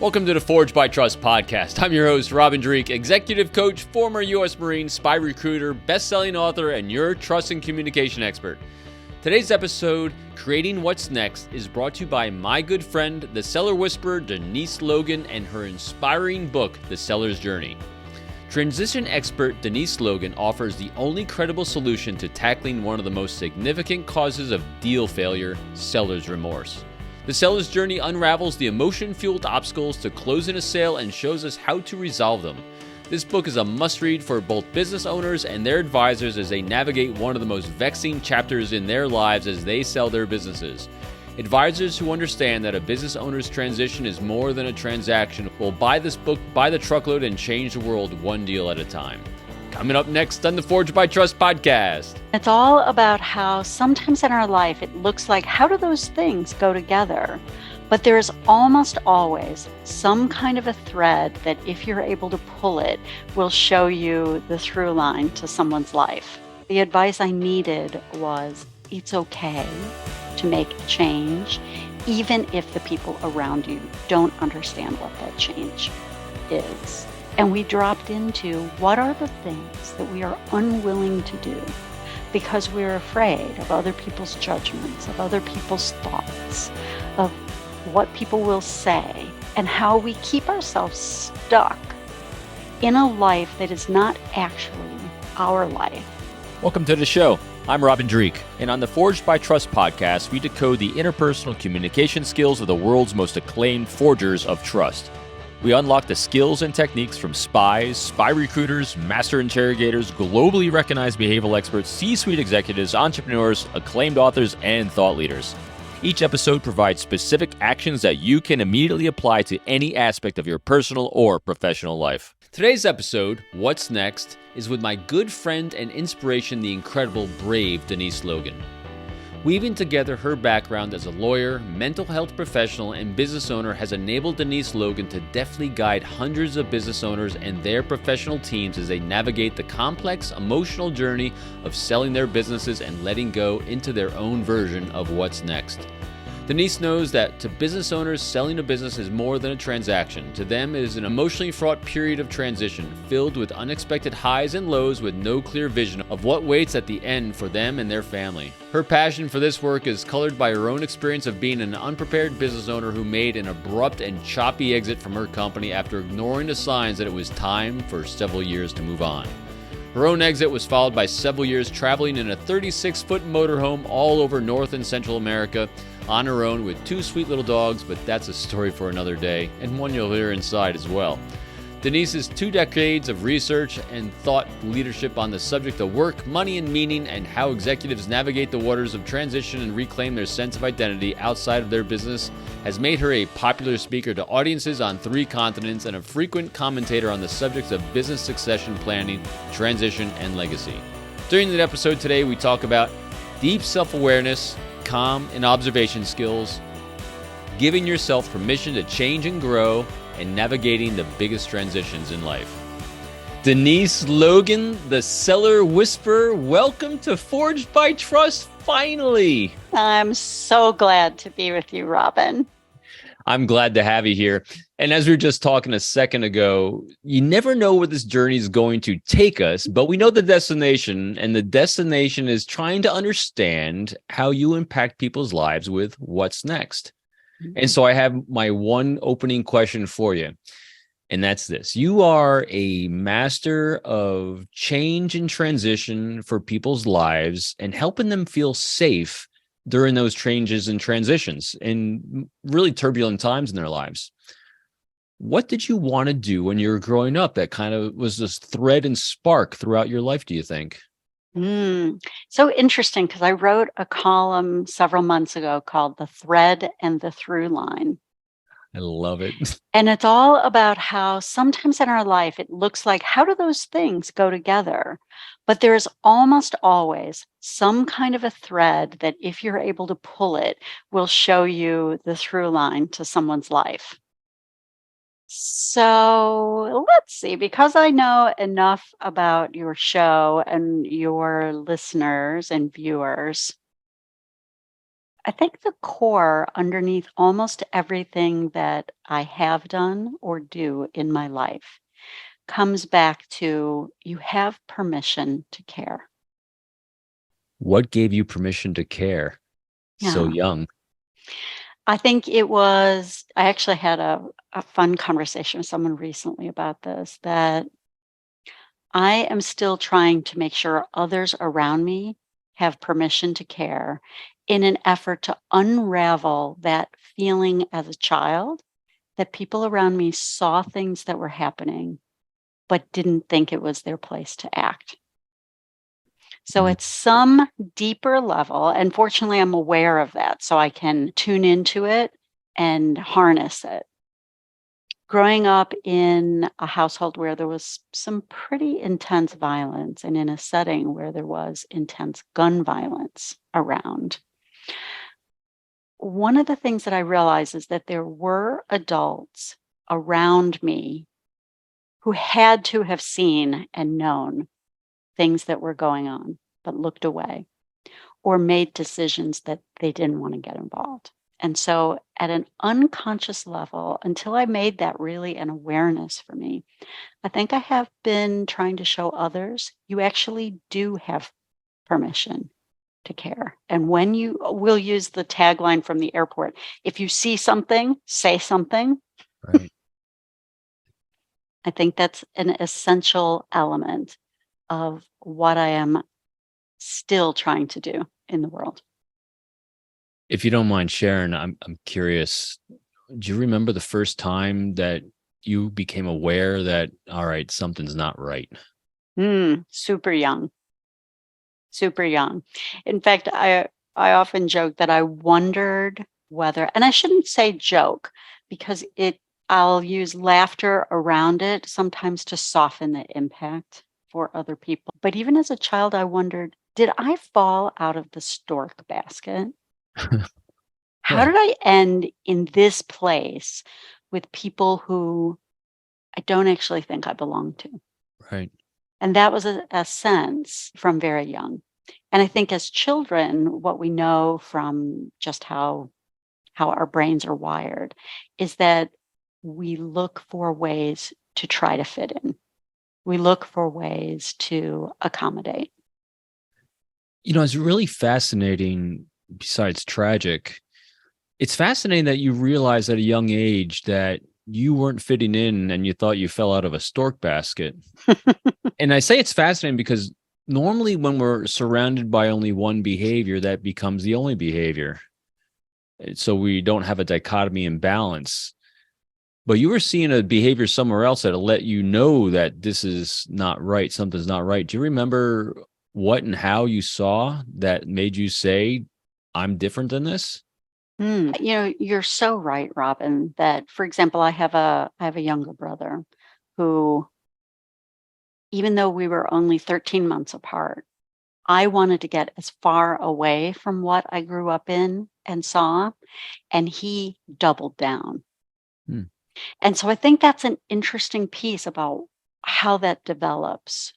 Welcome to the Forged by Trust podcast. I'm your host, Robin Dreeke, executive coach, former U.S. Marine, spy recruiter, best-selling author, and your trust and communication expert. Today's episode, Creating What's Next, is brought to you by my good friend, the seller whisperer, Denise Logan, and her inspiring book, The Seller's Journey. Transition expert Denise Logan offers the only credible solution to tackling one of the most significant causes of deal failure, seller's remorse. The Seller's Journey unravels the emotion-fueled obstacles to closing a sale and shows us how to resolve them. This book is a must-read for both business owners and their advisors as they navigate one of the most vexing chapters in their lives as they sell their businesses. Advisors who understand that a business owner's transition is more than a transaction will buy this book by the truckload and change the world one deal at a time. Coming up next on the Forged by Trust podcast. It's all about how sometimes in our life it looks like, how do those things go together? But there's almost always some kind of a thread that if you're able to pull it, will show you the through line to someone's life. The advice I needed was, it's okay to make a change, even if the people around you don't understand what that change is. And we dropped into what are the things that we are unwilling to do because we're afraid of other people's judgments, of other people's thoughts, of what people will say, and how we keep ourselves stuck in a life that is not actually our life. Welcome to the show. I'm Robin Dreeke, and on the Forged by Trust podcast, we decode the interpersonal communication skills of the world's most acclaimed forgers of trust. We unlock the skills and techniques from spies, spy recruiters, master interrogators, globally recognized behavioral experts, C-suite executives, entrepreneurs, acclaimed authors, and thought leaders. Each episode provides specific actions that you can immediately apply to any aspect of your personal or professional life. Today's episode, What's Next, is with my good friend and inspiration, the incredible, brave Denise Logan. Weaving together her background as a lawyer, mental health professional, and business owner has enabled Denise Logan to deftly guide hundreds of business owners and their professional teams as they navigate the complex, emotional journey of selling their businesses and letting go into their own version of what's next. Denise knows that to business owners, selling a business is more than a transaction. To them, it is an emotionally fraught period of transition, filled with unexpected highs and lows with no clear vision of what waits at the end for them and their family. Her passion for this work is colored by her own experience of being an unprepared business owner who made an abrupt and choppy exit from her company after ignoring the signs that it was time for several years to move on. Her own exit was followed by several years traveling in a 36-foot motorhome all over North and Central America on her own with two sweet little dogs, but that's a story for another day, and one you'll hear inside as well. Denise's 2 decades of research and thought leadership on the subject of work, money, and meaning, and how executives navigate the waters of transition and reclaim their sense of identity outside of their business has made her a popular speaker to audiences on 3 continents and a frequent commentator on the subjects of business succession planning, transition, and legacy. During the episode today, we talk about deep self-awareness, calm and observation skills, giving yourself permission to change and grow, and navigating the biggest transitions in life. Denise Logan, the seller whisperer, welcome to Forged by Trust, finally. I'm so glad to be with you, Robin. I'm glad to have you here. And as we were just talking a second ago, you never know where this journey is going to take us, but we know the destination, and the destination is trying to understand how you impact people's lives with what's next. Mm-hmm. And so I have my one opening question for you, and that's this. You are a master of change and transition for people's lives and helping them feel safe during those changes and transitions in really turbulent times in their lives. What did you want to do when you were growing up that kind of was this thread and spark throughout your life, do you think? So interesting, because I wrote a column several months ago called The Thread and the Through Line. I love it. And it's all about how sometimes in our life it looks like, how do those things go together? But there's almost always some kind of a thread that if you're able to pull it, will show you the through line to someone's life. So let's see, because I know enough about your show and your listeners and viewers, I think the core underneath almost everything that I have done or do in my life comes back to you have permission to care. What gave you permission to care so Yeah. young? I think I actually had a fun conversation with someone recently about this, that I am still trying to make sure others around me have permission to care in an effort to unravel that feeling as a child that people around me saw things that were happening but didn't think it was their place to act. So Mm, at some deeper level, and fortunately I'm aware of that, so I can tune into it and harness it. Growing up in a household where there was some pretty intense violence and in a setting where there was intense gun violence around, one of the things that I realized is that there were adults around me who had to have seen and known things that were going on, but looked away or made decisions that they didn't want to get involved. And so, at an unconscious level, until I made that really an awareness for me, I think I have been trying to show others you actually do have permission to care. And when you will use the tagline from the airport, if you see something, say something. right. I think that's an essential element of what I am still trying to do in the world. If you don't mind sharing, I'm curious. Do you remember the first time that you became aware that, all right, something's not right? Super young, super young. In fact, I often joke that I wondered whether, and I shouldn't say joke because I'll use laughter around it sometimes to soften the impact for other people. But even as a child, I wondered, did I fall out of the stork basket? How Right, did I end in this place with people who I don't actually think I belong to? right. And that was a sense from very young. And I think as children, what we know from just how our brains are wired is that we look for ways to try to fit in. We look for ways to accommodate. It's really fascinating, besides tragic. It's fascinating that you realize at a young age that you weren't fitting in and you thought you fell out of a stork basket. And I say it's fascinating because normally when we're surrounded by only one behavior, that becomes the only behavior. So we don't have a dichotomy and balance. But you were seeing a behavior somewhere else that'll let you know that this is not right, something's not right. Do you remember what and how you saw that made you say, I'm different than this? You're so right, Robin, that for example, I have a younger brother who, even though we were only 13 months apart, I wanted to get as far away from what I grew up in and saw, and he doubled down. Hmm, And so I think that's an interesting piece about how that develops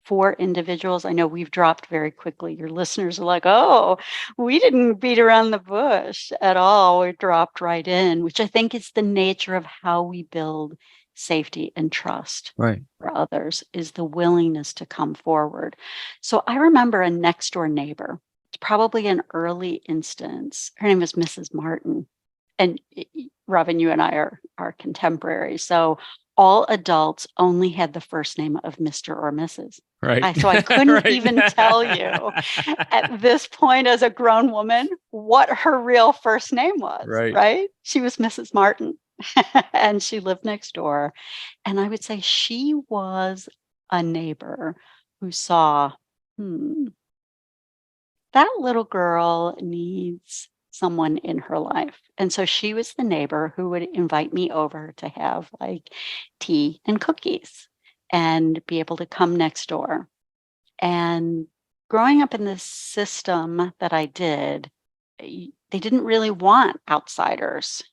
for individuals. I know we've dropped very quickly. Your listeners are like, oh, we didn't beat around the bush at all. We dropped right in, which I think is the nature of how we build safety and trust right. for others, is the willingness to come forward. So I remember a next door neighbor. It's probably an early instance. Her name was Mrs. Martin. And Robin, you and I are contemporaries. So all adults only had the first name of Mr. or Mrs. Right. So I couldn't Right. even tell you at this point as a grown woman what her real first name was, Right. right? She was Mrs. Martin and she lived next door. And I would say she was a neighbor who saw, hmm, that little girl needs someone in her life. And so she was the neighbor who would invite me over to have like tea and cookies and be able to come next door. And growing up in this system that I did, they didn't really want outsiders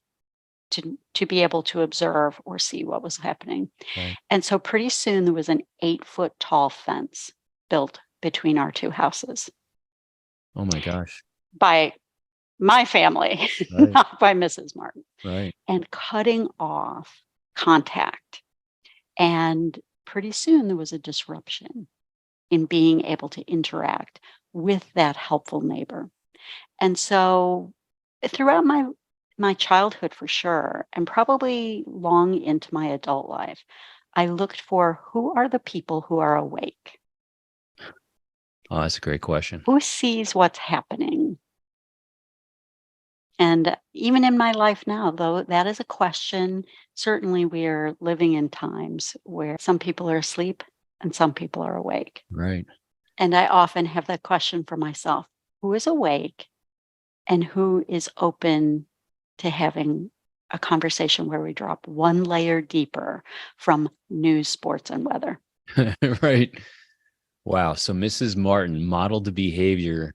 to be able to observe or see what was happening. Right. And so pretty soon there was an 8-foot tall fence built between our two houses Oh my gosh. by my family, Right. not by Mrs. Martin, Right. and cutting off contact. And pretty soon there was a disruption in being able to interact with that helpful neighbor. And so throughout my childhood for sure, and probably long into my adult life, I looked for who are the people who are awake, Oh, that's a great question. who sees what's happening. And even in my life now, though that is a question, certainly we are living in times where some people are asleep and some people are awake. Right. And I often have that question for myself: who is awake and who is open to having a conversation where we drop one layer deeper from news, sports, and weather? Right. Wow. So Mrs. Martin modeled the behavior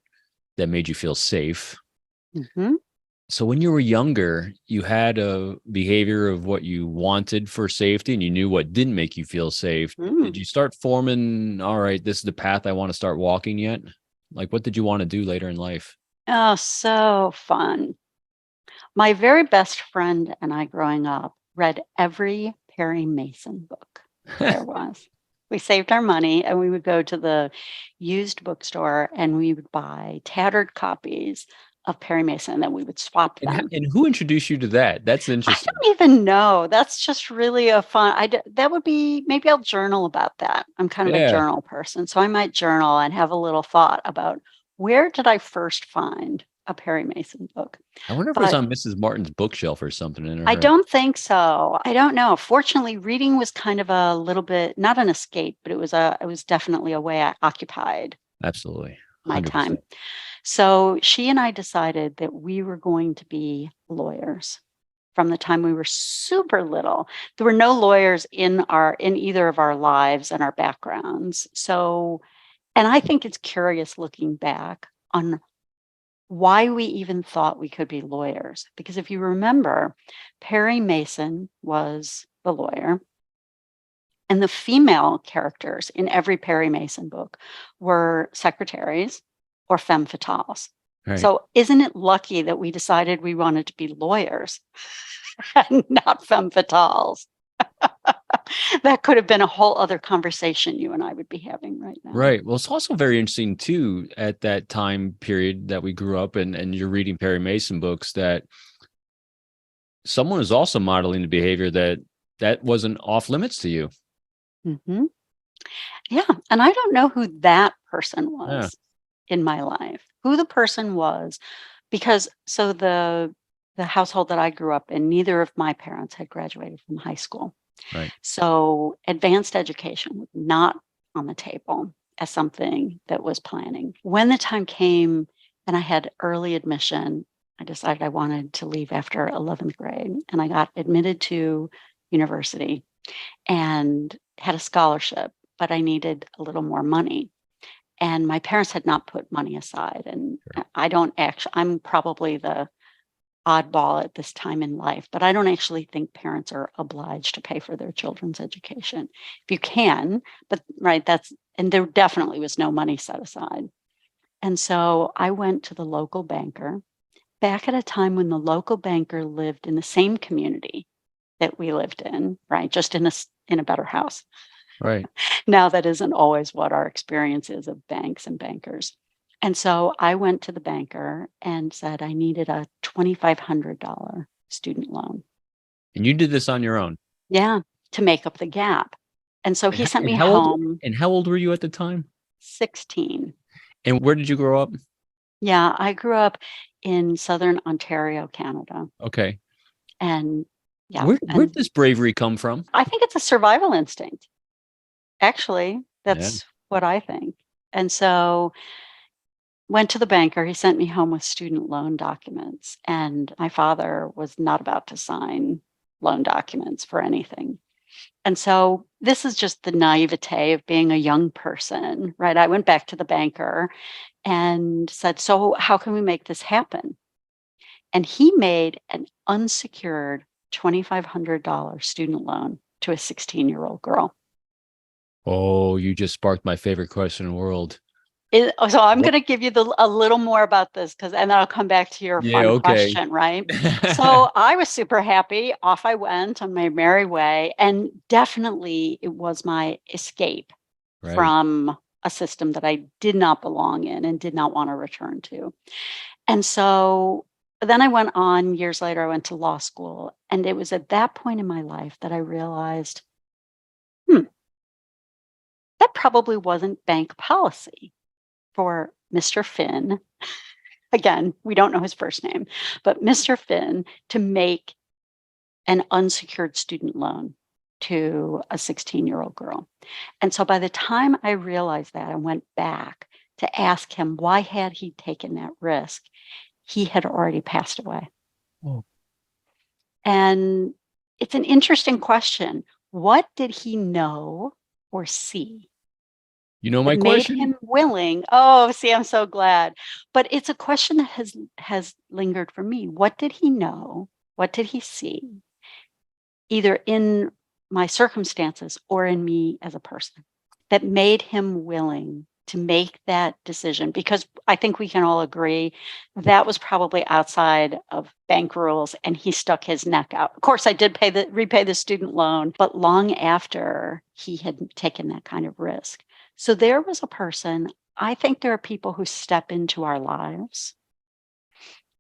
that made you feel safe. Hmm. So when you were younger, you had a behavior of what you wanted for safety and you knew what didn't make you feel safe. Did you start forming, all right, this is the path I want to start walking yet? Like, what did you want to do later in life? Oh, so fun. My very best friend and I growing up read every Perry Mason book there was. We saved our money and we would go to the used bookstore and we would buy tattered copies of Perry Mason and then we would swap them. And who introduced you to that? That's I interesting. don't even know. That's just really a fun. That would be, maybe I'll journal about that. I'm kind of a Yeah. journal person, so I might journal and have a little thought about where did I first find a Perry Mason book. I wonder if it was But on Mrs. Martin's bookshelf or something in I her. don't think so. I don't know. Fortunately, reading was kind of a little bit not an escape, but it was definitely a way I occupied Absolutely. my 100%. time. So she and I decided that we were going to be lawyers from the time we were super little. There were no lawyers in either of our lives and our backgrounds. So, and I think it's curious looking back on why we even thought we could be lawyers. Because if you remember, Perry Mason was the lawyer, and the female characters in every Perry Mason book were secretaries or femme fatales. Right. So, isn't it lucky that we decided we wanted to be lawyers and not femme fatales? That could have been a whole other conversation you and I would be having right now. Right. Well, it's also very interesting too at that time period that we grew up and you're reading Perry Mason books that someone is also modeling the behavior that wasn't off limits to you. Hmm. Yeah. And I don't know who that person Yeah. was in my life, who the person was, because so the household that I grew up in, neither of my parents had graduated from high school. Right. So advanced education was not on the table as something that was planning. When the time came and I had early admission, I decided I wanted to leave after 11th grade and I got admitted to university and had a scholarship, but I needed a little more money. And my parents had not put money aside. And Sure. I don't actually, I'm probably the oddball at this time in life, but I don't actually think parents are obliged to pay for their children's education. If you can, but right, and there definitely was no money set aside. And so I went to the local banker back at a time when the local banker lived in the same community that we lived in, right? Just in a better house. Right. Now that isn't always what our experience is of banks and bankers. And so I went to the banker and said I needed a $2,500 student loan. And you did this on your own. Yeah, to make up the gap. And so he sent And me how old home and how old were you at the time? 16. And where did you grow up? Yeah, I grew up in Southern Ontario, Canada. Okay. And yeah, Where did and this bravery come from? I think it's a survival instinct. Actually, Yeah. that's what I think. And so went to the banker. He sent me home with student loan documents, and my father was not about to sign loan documents for anything. And so this is just the naivete of being a young person, right? I went back to the banker and said, "So, how can we make this happen?" And he made an unsecured $2,500 student loan to a 16-year-old girl. Oh, you just sparked my favorite question in the world. So I'm going to give you a little more about this and then I'll come back to your Yeah, fun okay. question, right? So I was super happy. Off I went on my merry way. And definitely it was my escape Right. from a system that I did not belong in and did not want to return to. And so then I went on years later, I went to law school. And it was at that point in my life that I realized, hmm, that probably wasn't bank policy for Mr. Finn. Again, we don't know his first name, but Mr. Finn to make an unsecured student loan to a 16-year-old girl. And so by the time I realized that, I went back to ask him why had he taken that risk, he had already passed away. Oh. And it's an interesting question. What did he know or see You know that my made question? him willing? Oh, see, I'm so glad. But it's a question that has lingered for me. What did he know? What did he see? Either in my circumstances or in me as a person that made him willing to make that decision, because I think we can all agree that was probably outside of bank rules and he stuck his neck out. Of course, I did repay the student loan, but long after he had taken that kind of risk. So there was a person. I think there are people who step into our lives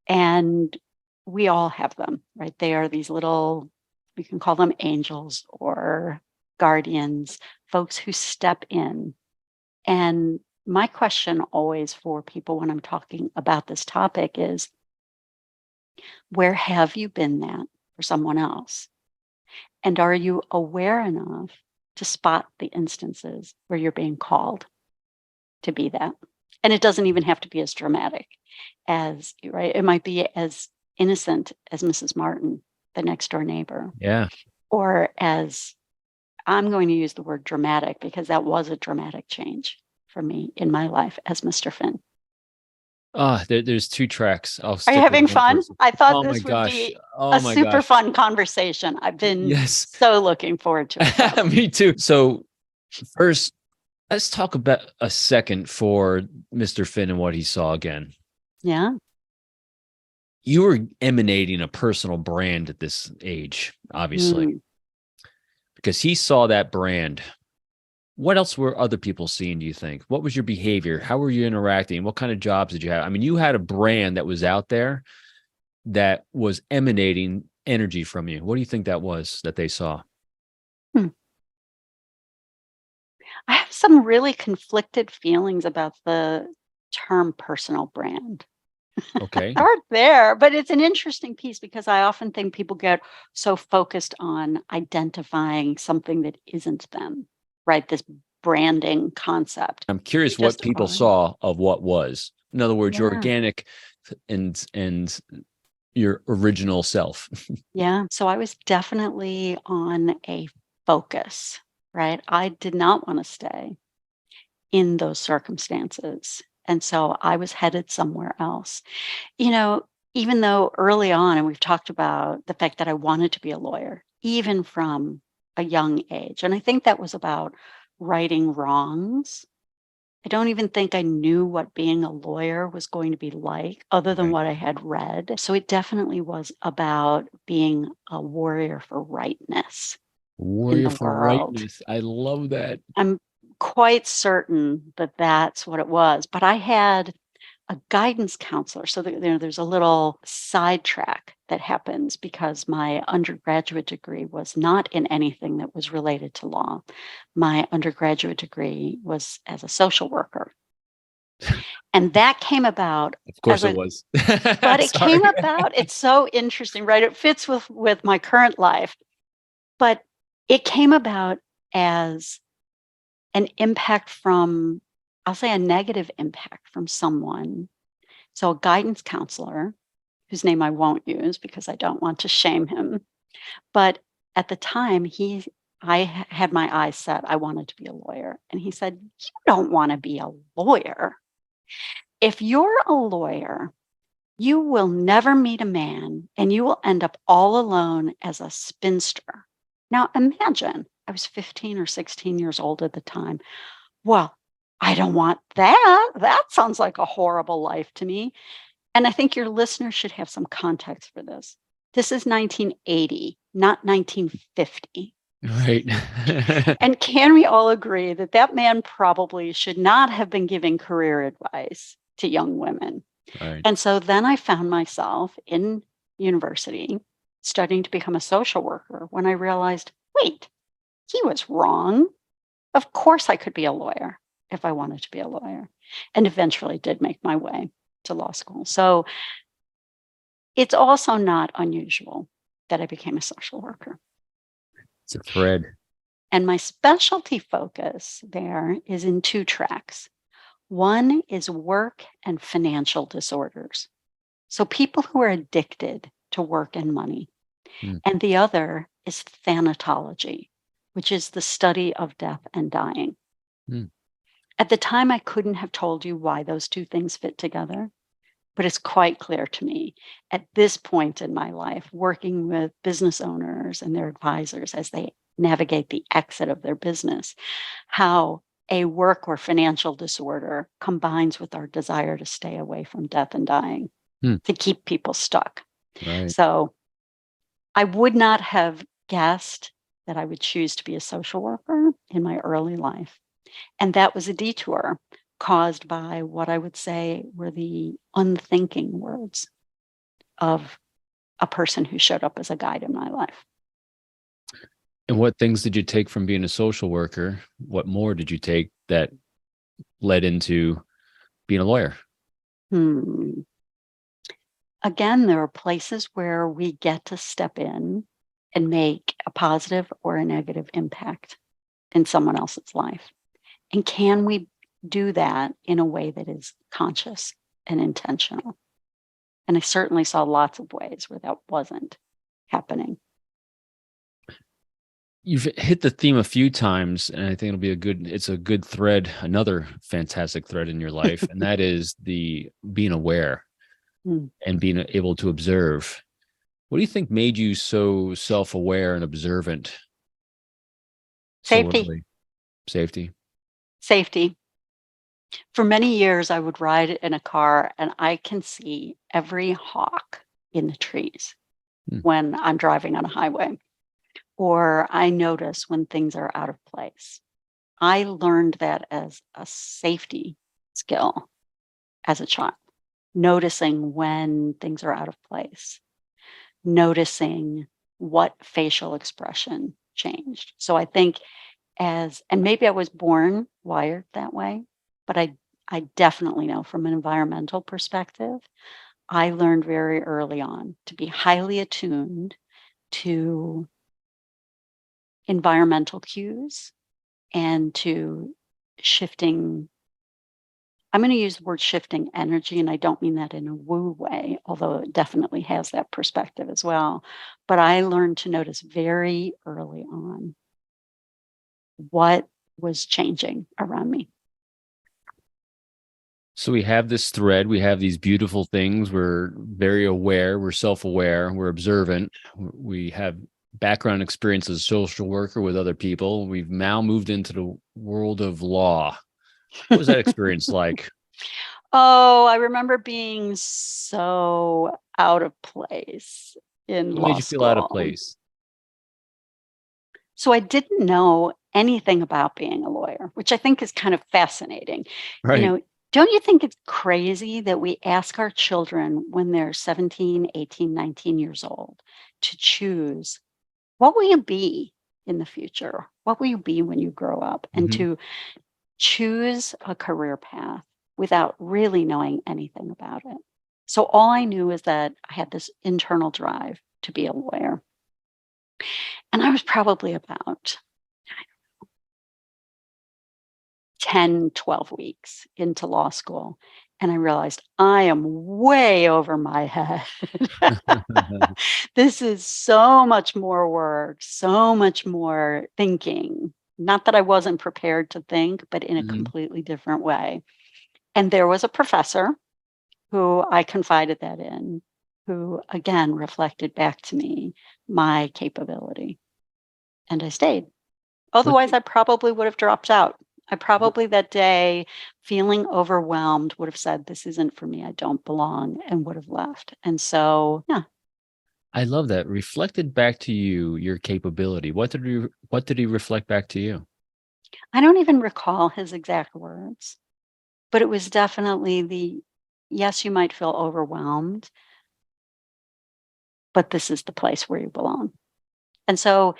and we all have them, right? They are these little, we can call them angels or guardians, folks who step in. And my question always for people when I'm talking about this topic is, where have you been that for someone else? And are you aware enough to spot the instances where you're being called to be that? And it doesn't even have to be as dramatic as, right? It might be as innocent as Mrs. Martin, the next door neighbor, Yeah. or as, I'm going to use the word dramatic because that was a dramatic change for me in my life as Mr. Finn. There's two tracks. I'll Are you stick with having one fun? person. I thought Oh my this would gosh. be Oh a my super gosh. fun conversation. I've been Yes. so looking forward to it, Robin. Me too. So first, let's talk about a second for Mr. Finn and what he saw again. Yeah. You were emanating a personal brand at this age, obviously, because he saw that brand. What else were other people seeing, do you think? What was your behavior? How were you interacting? What kind of jobs did you have? I mean, you had a brand that was out there that was emanating energy from you. What do you think that was that they saw? Hmm. I have some really conflicted feelings about the term personal brand. Okay. Start there, but it's an interesting piece because I often think people get so focused on identifying something that isn't them, right? This branding concept. I'm You curious what just people are. saw of what was. In other words, your Yeah. organic and your original self. Yeah. So I was definitely on a focus, right? I did not want to stay in those circumstances. And so I was headed somewhere else. You know, even though early on, and we've talked about the fact that I wanted to be a lawyer, even from a young age. And I think that was about righting wrongs. I don't even think I knew what being a lawyer was going to be like other than Right. what I had read. So it definitely was about being a warrior for rightness in Warrior the for world. rightness. I love that. I'm quite certain that that's what it was. But I had a guidance counselor. So there's a little sidetrack that happens because my undergraduate degree was not in anything that was related to law. My undergraduate degree was as a social worker. And that came about Of course as it a, was. but it came Sorry. about, it's so interesting, right? It fits with my current life, but it came about as an impact from, I'll say a negative impact from someone. So a guidance counselor, whose name I won't use because I don't want to shame him, but at the time had my eyes set. I wanted to be a lawyer. And he said, "You don't want to be a lawyer. If you're a lawyer, you will never meet a man and you will end up all alone as a spinster." Now imagine, I was 15 or 16 years old at the time. Well, I don't want that. That sounds like a horrible life to me. And I think your listeners should have some context for this. This is 1980, not 1950. Right. And can we all agree that that man probably should not have been giving career advice to young women? Right. And so then I found myself in university studying to become a social worker when I realized, wait, he was wrong. Of course I could be a lawyer if I wanted to be a lawyer, and eventually did make my way to law school. So it's also not unusual that I became a social worker. It's a thread. And my specialty focus there is in two tracks. One is work and financial disorders. So people who are addicted to work and money. Mm. And the other is thanatology, which is the study of death and dying. Mm. At the time, I couldn't have told you why those two things fit together, but it's quite clear to me at this point in my life, working with business owners and their advisors as they navigate the exit of their business, how a work or financial disorder combines with our desire to stay away from death and dying, to keep people stuck. Right. So I would not have guessed that I would choose to be a social worker in my early life. And that was a detour caused by what I would say were the unthinking words of a person who showed up as a guide in my life. And what things did you take from being a social worker? What more did you take that led into being a lawyer? Again, there are places where we get to step in and make a positive or a negative impact in someone else's life. And can we do that in a way that is conscious and intentional? And I certainly saw lots of ways where that wasn't happening. You've hit the theme a few times, and I think it's a good thread, another fantastic thread in your life, and that is the being aware and being able to observe. What do you think made you so self-aware and observant? Safety. Safety. For many years, I would ride in a car and I can see every hawk in the trees when I'm driving on a highway, or I notice when things are out of place. I learned that as a safety skill as a child, noticing when things are out of place, noticing what facial expression changed. So I think and maybe I was born wired that way, but I definitely know from an environmental perspective, I learned very early on to be highly attuned to environmental cues and to shifting. I'm going to use the word shifting energy, and I don't mean that in a woo way, although it definitely has that perspective as well. But I learned to notice very early on what was changing around me. So we have this thread, we have these beautiful things. We're very aware, we're self-aware, we're observant. We have background experience as a social worker with other people. We've now moved into the world of law. What was that experience like? Oh, I remember being so out of place in What law made you feel out of school. place? So I didn't know anything about being a lawyer, which I think is kind of fascinating. Right. Don't you think it's crazy that we ask our children when they're 17, 18, 19 years old to choose, what will you be in the future? What will you be when you grow up? And to choose a career path without really knowing anything about it. So all I knew is that I had this internal drive to be a lawyer. And I was probably about 10, 12 weeks into law school. And I realized I am way over my head. This is so much more work, so much more thinking. Not that I wasn't prepared to think, but in a completely different way. And there was a professor who I confided that in, who again reflected back to me my capability. And I stayed. Otherwise, I probably would have dropped out I probably that day, feeling overwhelmed, would have said, this isn't for me. I don't belong, and would have left. And so, yeah. I love that. Reflected back to you, your capability. What did he reflect back to you? I don't even recall his exact words, but it was definitely yes, you might feel overwhelmed, but this is the place where you belong. And so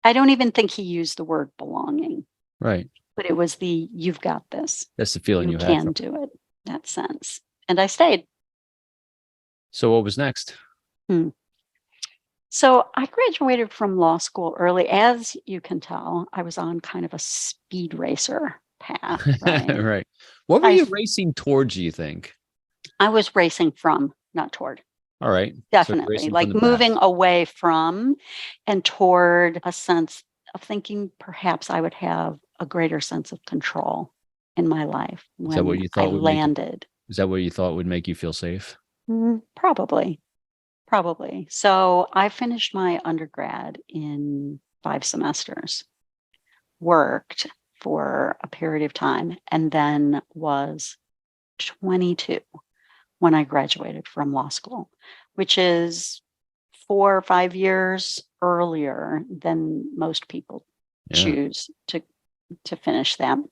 I don't even think he used the word belonging, Right. but it was you've got this. That's the feeling You you had can from. do it, that sense. And I stayed. So what was next? Hmm. So I graduated from law school early. As you can tell, I was on kind of a speed racer path, right? Right. What were I you racing towards, you think? I was racing from, not toward. All right. So you're Definitely, racing from like the moving past. away from and toward a sense of thinking perhaps I would have a greater sense of control in my life Is that what when you I thought would make you landed. is that what you thought would make you feel safe? Probably, probably. So I finished my undergrad in 5 semesters, worked for a period of time, and then was 22 when I graduated from law school, which is 4 or 5 years earlier than most people Yeah. choose to finish them,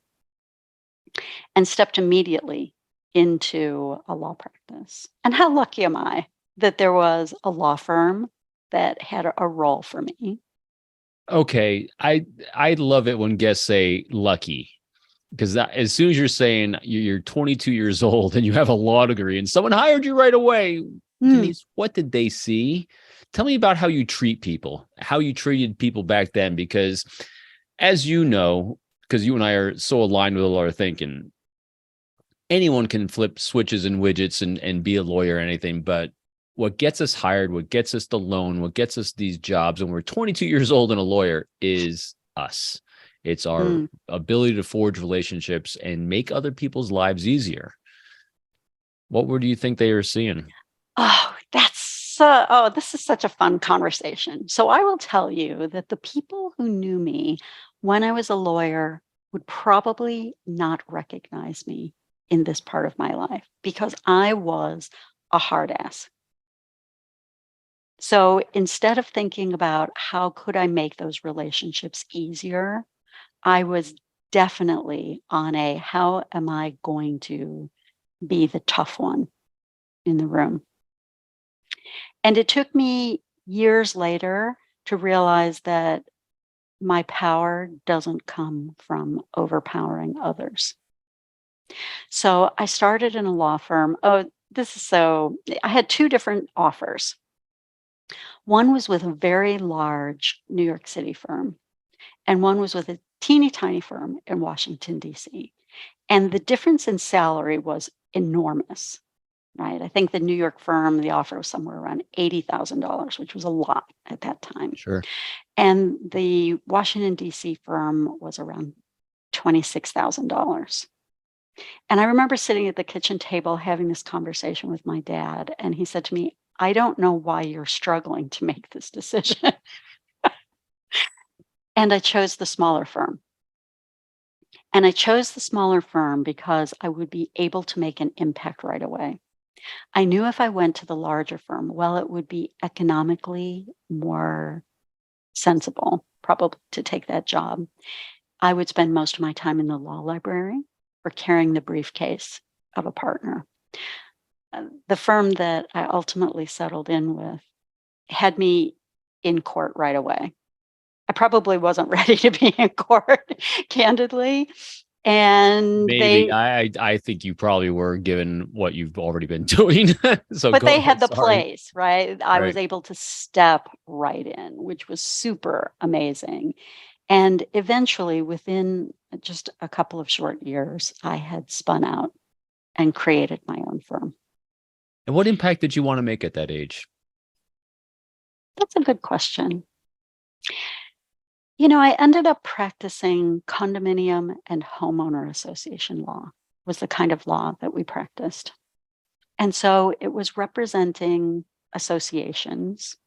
and stepped immediately into a law practice. And how lucky am I that there was a law firm that had a role for me. Okay. I love it when guests say lucky, because as soon as you're saying you're 22 years old and you have a law degree and someone hired you right away, Hmm. Denise, what did they see? Tell me about how you treat people, how you treated people back then, because as you know, because you and I are so aligned with a lot of thinking, anyone can flip switches and widgets and be a lawyer or anything. But what gets us hired, what gets us the loan, what gets us these jobs when we're 22 years old and a lawyer is us. It's our Hmm. ability to forge relationships and make other people's lives easier. What do you think they are seeing? This is such a fun conversation. So I will tell you that the people who knew me when I was a lawyer would probably not recognize me in this part of my life because I was a hard ass. So instead of thinking about how could I make those relationships easier, I was definitely on a how am I going to be the tough one in the room. And it took me years later to realize that my power doesn't come from overpowering others. So I started in a law firm. I had two different offers. One was with a very large New York City firm, and one was with a teeny tiny firm in Washington, D.C. And the difference in salary was enormous, right? I think the New York firm, the offer was somewhere around $80,000, which was a lot at that time. Sure. And the Washington, D.C. firm was around $26,000. And I remember sitting at the kitchen table having this conversation with my dad. And he said to me, I don't know why you're struggling to make this decision. And I chose the smaller firm. And I chose the smaller firm because I would be able to make an impact right away. I knew if I went to the larger firm, well, it would be economically more sensible, probably, to take that job. I would spend most of my time in the law library or carrying the briefcase of a partner. The firm that I ultimately settled in with had me in court right away. I probably wasn't ready to be in court, candidly. And Maybe they I think you probably were, given what you've already been doing. So But go they ahead. had the Sorry. place, right? I was Right. able to step right in, which was super amazing. And eventually, within just a couple of short years, I had spun out and created my own firm. And what impact did you want to make at that age? That's a good question. You know, I ended up practicing condominium and homeowner association law was the kind of law that we practiced. And so it was representing associations.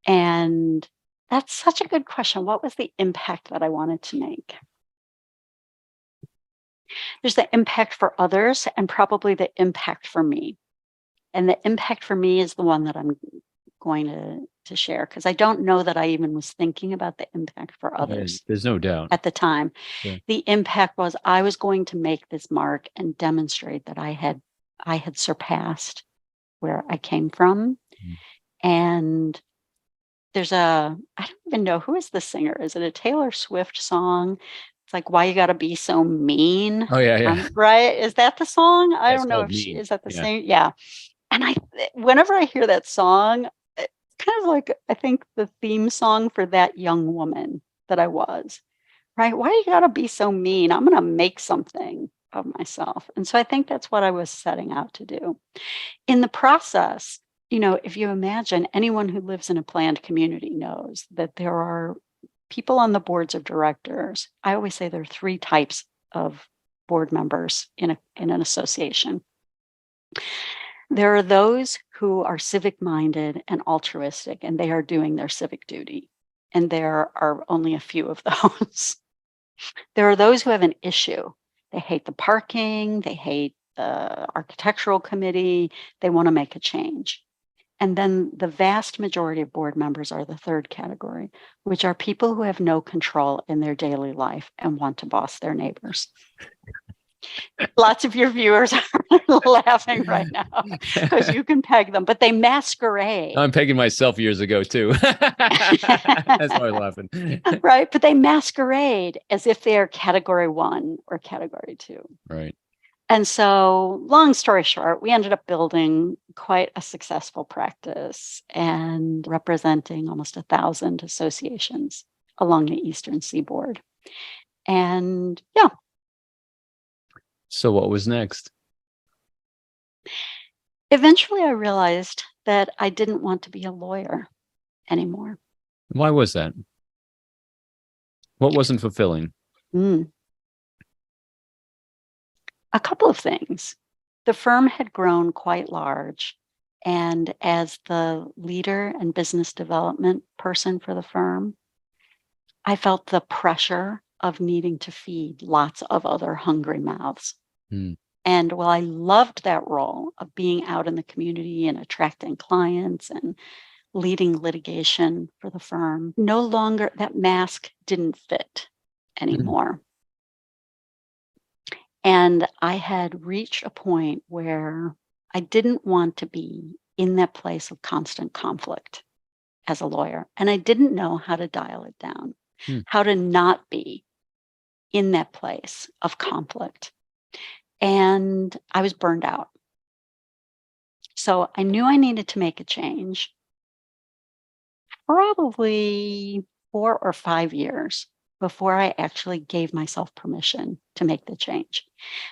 And that's such a good question. What was the impact that I wanted to make? There's the impact for others and probably the impact for me. And the impact for me is the one that I'm going to share, because I don't know that I even was thinking about the impact for others There's no doubt at the time. Yeah. The impact was I was going to make this mark and demonstrate that I had surpassed where I came from. Mm. And I don't even know, who is the singer? Is it a Taylor Swift song? It's like, why you gotta be so mean? Oh yeah. Right? Is that the song? I It's don't know called if Mean. is that the Yeah. same? Yeah. And whenever I hear that song, it's kind of like, I think, the theme song for that young woman that I was, right? Why you gotta be so mean? I'm gonna make something of myself. And so I think that's what I was setting out to do. In the process, if you imagine, anyone who lives in a planned community knows that there are people on the boards of directors. I always say there are three types of board members in an association. There are those who are civic minded and altruistic, and they are doing their civic duty. And there are only a few of those. There are those who have an issue. They hate the parking, they hate the architectural committee, they want to make a change. And then the vast majority of board members are the third category, which are people who have no control in their daily life and want to boss their neighbors. Lots of your viewers are laughing right now because you can peg them, but they masquerade. I'm pegging myself years ago too. That's why I'm laughing. Right. But they masquerade as if they're category 1 or category 2. Right. And so, long story short, we ended up building quite a successful practice and representing almost 1,000 associations along the Eastern Seaboard. And yeah. So what was next? Eventually, I realized that I didn't want to be a lawyer anymore. Why was that? What wasn't fulfilling? A couple of things. The firm had grown quite large. And as the leader and business development person for the firm, I felt the pressure of needing to feed lots of other hungry mouths. And while I loved that role of being out in the community and attracting clients and leading litigation for the firm, no longer, that mask didn't fit anymore. And I had reached a point where I didn't want to be in that place of constant conflict as a lawyer. And I didn't know how to dial it down, how to not be in that place of conflict. And I was burned out. So I knew I needed to make a change. Probably 4 or 5 years before I actually gave myself permission to make the change.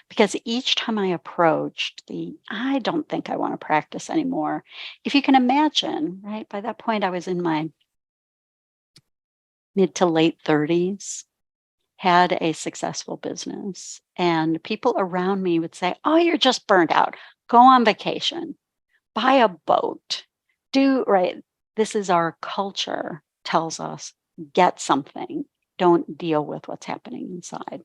Because each time I approached I don't think I want to practice anymore. If you can imagine, right? By that point, I was in my mid to late 30s, had a successful business, and people around me would say, "Oh, you're just burned out. Go on vacation, buy a boat, right." This is our culture tells us, get something, don't deal with what's happening inside.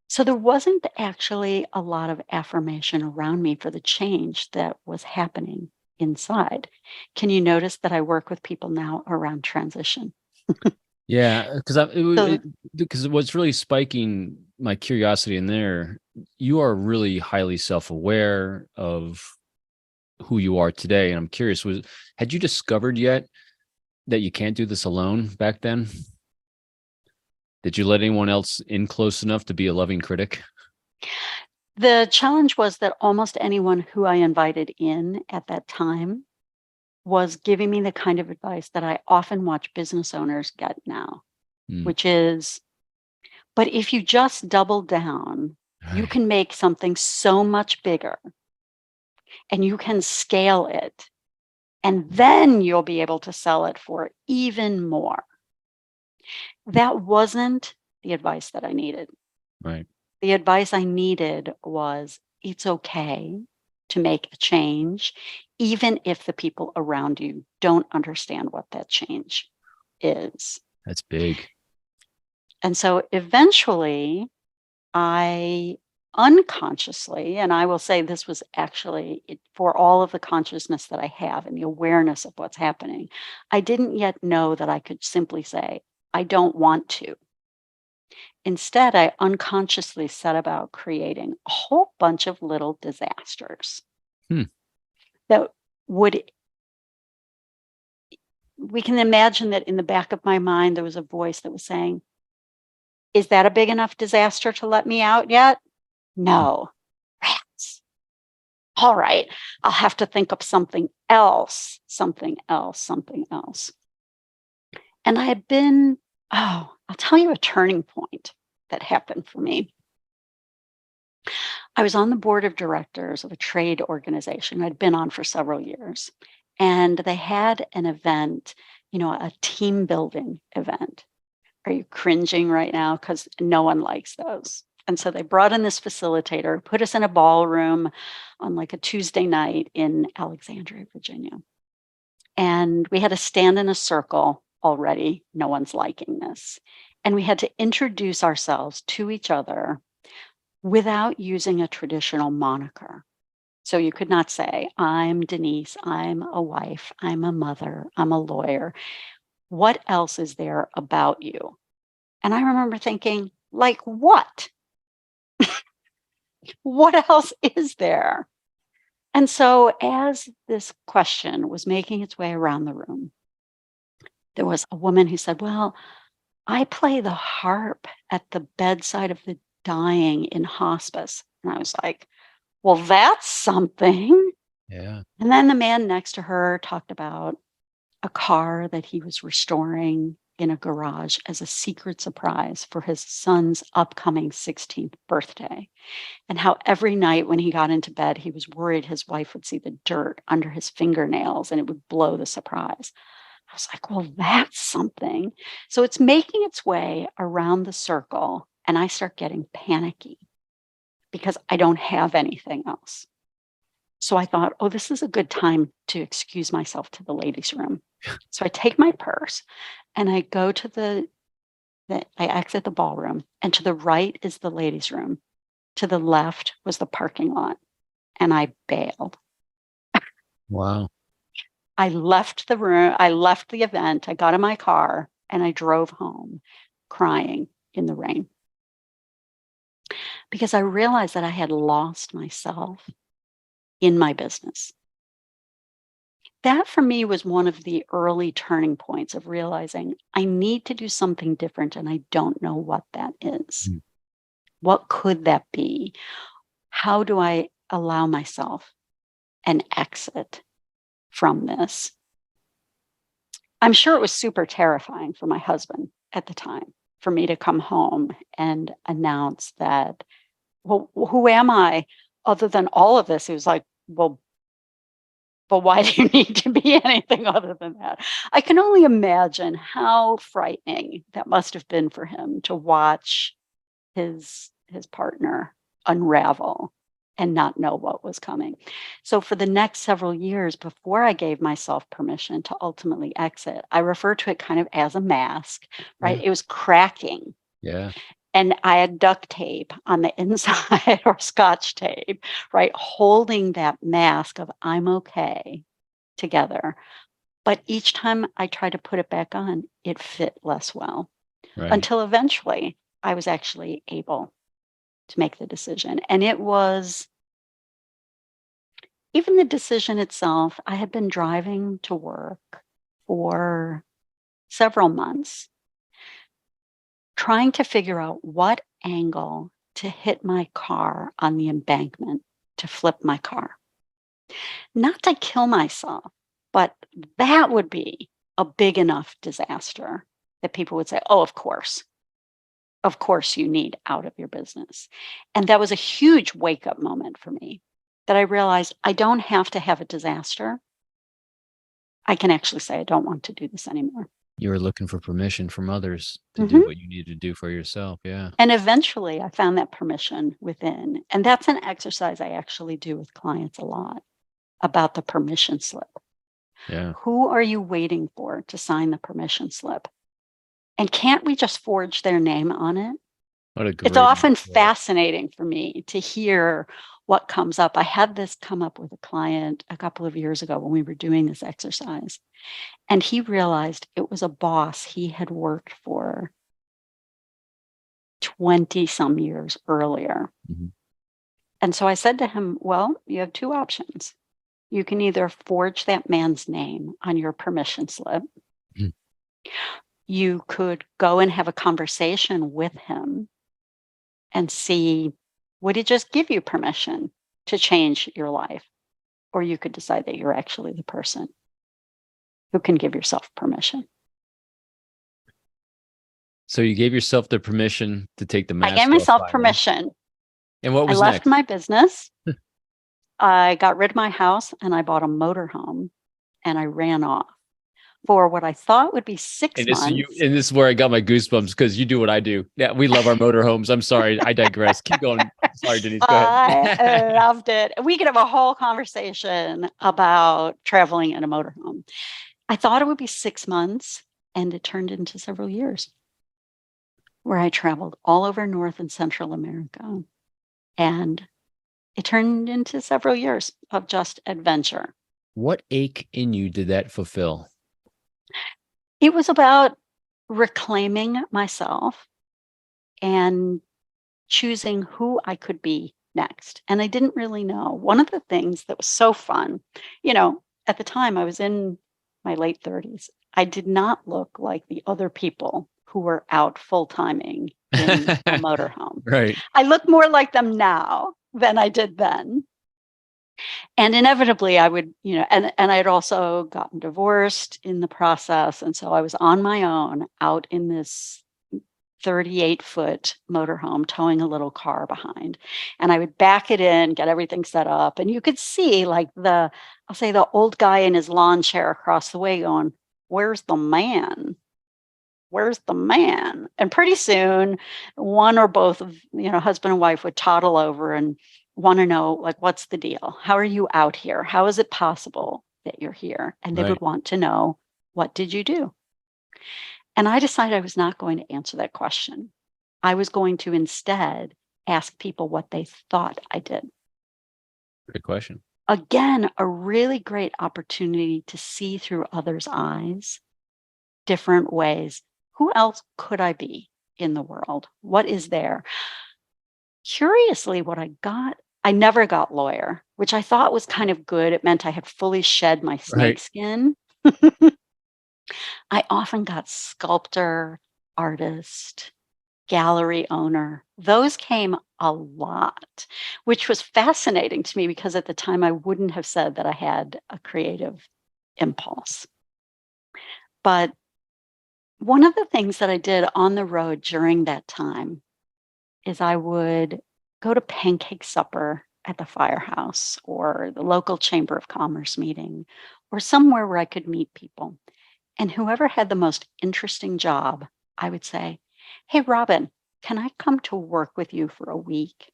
So there wasn't actually a lot of affirmation around me for the change that was happening inside. Can you notice that I work with people now around transition? Yeah, because what's really spiking my curiosity in there, you are really highly self-aware of who you are today. And I'm curious, had you discovered yet that you can't do this alone back then? Did you let anyone else in close enough to be a loving critic? The challenge was that almost anyone who I invited in at that time was giving me the kind of advice that I often watch business owners get now, which is, but if you just double down, you can make something so much bigger and you can scale it, and then you'll be able to sell it for even more. That wasn't the advice that I needed. Right. The advice I needed was, it's okay to make a change, even if the people around you don't understand what that change is. That's big. And so eventually I unconsciously, and I will say this was actually for all of the consciousness that I have and the awareness of what's happening, I didn't yet know that I could simply say, I don't want to. Instead, I unconsciously set about creating a whole bunch of little disasters Hmm. that would, we can imagine that in the back of my mind, there was a voice that was saying, is that a big enough disaster to let me out yet? No. Rats. All right. I'll have to think of something else, something else, something else. And I had been, I'll tell you a turning point that happened for me. I was on the board of directors of a trade organization I'd been on for several years. And they had an event, a team building event. Are you cringing right now? Because no one likes those. And so they brought in this facilitator, put us in a ballroom on like a Tuesday night in Alexandria, Virginia. And we had to stand in a circle already. No one's liking this. And we had to introduce ourselves to each other without using a traditional moniker. So you could not say, I'm Denise, I'm a wife, I'm a mother, I'm a lawyer. What else is there about you? And I remember thinking, like what? What else is there? And so as this question was making its way around the room, there was a woman who said, well, I play the harp at the bedside of the dying in hospice. And I was like, well, that's something. Yeah. And then the man next to her talked about a car that he was restoring in a garage as a secret surprise for his son's upcoming 16th birthday. And how every night when he got into bed, he was worried his wife would see the dirt under his fingernails and it would blow the surprise. I was like, well, that's something. So it's making its way around the circle, and I start getting panicky because I don't have anything else. So I thought, oh, this is a good time to excuse myself to the ladies' room. So I take my purse and I go to I exit the ballroom, and to the right is the ladies' room. To the left was the parking lot, and I bailed. Wow. I left the room, I left the event, I got in my car, and I drove home crying in the rain because I realized that I had lost myself in my business. That for me was one of the early turning points of realizing I need to do something different and I don't know what that is. Mm. What could that be? How do I allow myself an exit from this? I'm sure it was super terrifying for my husband at the time for me to come home and announce that, well, who am I other than all of this? He was like, well, but why do you need to be anything other than that? I can only imagine how frightening that must have been for him to watch his partner unravel and not know what was coming. So for the next several years before I gave myself permission to ultimately exit, I refer to it kind of as a mask, right? Yeah. It was cracking. Yeah. And I had duct tape on the inside or scotch tape, right? Holding that mask of I'm okay together. But each time I tried to put it back on, it fit less well Right. until eventually I was actually able to make the decision. And it was even the decision itself, I had been driving to work for several months, trying to figure out what angle to hit my car on the embankment to flip my car. Not to kill myself, but that would be a big enough disaster that people would say, oh, of course. Of course, you need out of your business. And that was a huge wake up moment for me that I realized I don't have to have a disaster. I can actually say, I don't want to do this anymore. You were looking for permission from others to do Mhm. what you needed to do for yourself. Yeah. And eventually I found that permission within. And that's an exercise I actually do with clients a lot about the permission slip. Yeah. Who are you waiting for to sign the permission slip? And can't we just forge their name on it? What a great It's often metaphor. fascinating for me to hear what comes up. I had this come up with a client a couple of years ago when we were doing this exercise, and he realized it was a boss he had worked for 20 some years earlier. Mm-hmm. And so I said to him, well, you have two options. You can either forge that man's name on your permission slip. Mm-hmm. You could go and have a conversation with him and see, would he just give you permission to change your life? Or you could decide that you're actually the person who can give yourself permission. So you gave yourself the permission to take the I gave mask off myself finally. permission. And what I was left next? my business. I got rid of my house and I bought a motorhome and I ran off for what I thought would be 6 months. And this is where I got my goosebumps because you do what I do. Yeah, we love our motorhomes. I'm sorry, I digress. Keep going. Sorry, Denise. Go ahead. I loved it. We could have a whole conversation about traveling in a motorhome. I thought it would be 6 months, and it turned into several years where I traveled all over North and Central America. And it turned into several years of just adventure. What ache in you did that fulfill? It was about reclaiming myself and choosing who I could be next. And I didn't really know. One of the things that was so fun, at the time I was in my late 30s, I did not look like the other people who were out full-timing in a motorhome. Right. I look more like them now than I did then. And inevitably I would, and I had also gotten divorced in the process. And so I was on my own out in this 38-foot motorhome, towing a little car behind. And I would back it in, get everything set up. And you could see I'll say the old guy in his lawn chair across the way going, where's the man? Where's the man? And pretty soon, one or both of, husband and wife would toddle over and want to know, what's the deal? How are you out here? How is it possible that you're here? And they would want to know, what did you do? And I decided I was not going to answer that question. I was going to instead ask people what they thought I did. Good question. Again, a really great opportunity to see through others' eyes, different ways. Who else could I be in the world? What is there? Curiously, what I never got lawyer, which I thought was kind of good. It meant I had fully shed my snake skin. I often got sculptor, artist, gallery owner. Those came a lot, which was fascinating to me because at the time I wouldn't have said that I had a creative impulse. But one of the things that I did on the road during that time is I would go to pancake supper at the firehouse or the local chamber of commerce meeting or somewhere where I could meet people. And whoever had the most interesting job, I would say, hey, Robin, can I come to work with you for a week?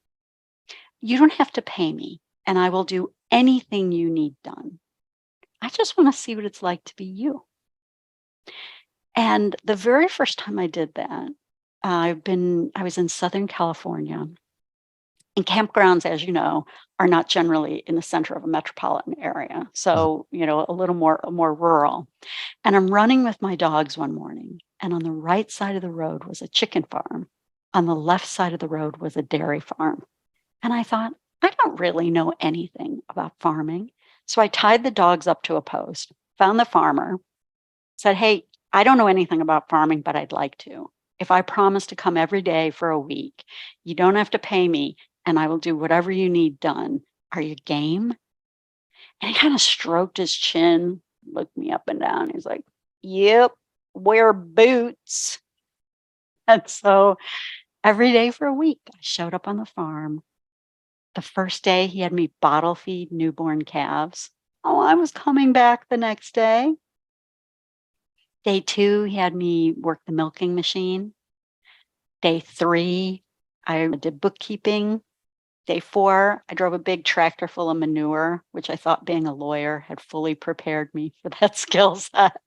You don't have to pay me, and I will do anything you need done. I just want to see what it's like to be you. And the very first time I did that, I was in Southern California. And campgrounds, as you know, are not generally in the center of a metropolitan area. So, a little more rural. And I'm running with my dogs one morning, and on the right side of the road was a chicken farm. On the left side of the road was a dairy farm. And I thought, I don't really know anything about farming. So I tied the dogs up to a post, found the farmer, said, hey, I don't know anything about farming, but I'd like to. If I promise to come every day for a week, you don't have to pay me, and I will do whatever you need done. Are you game? And he kind of stroked his chin, looked me up and down. He's like, yep, wear boots. And so every day for a week, I showed up on the farm. The first day, he had me bottle feed newborn calves. Oh, I was coming back the next day. Day 2, he had me work the milking machine. Day 3, I did bookkeeping. Day 4, I drove a big tractor full of manure, which I thought being a lawyer had fully prepared me for that skill set.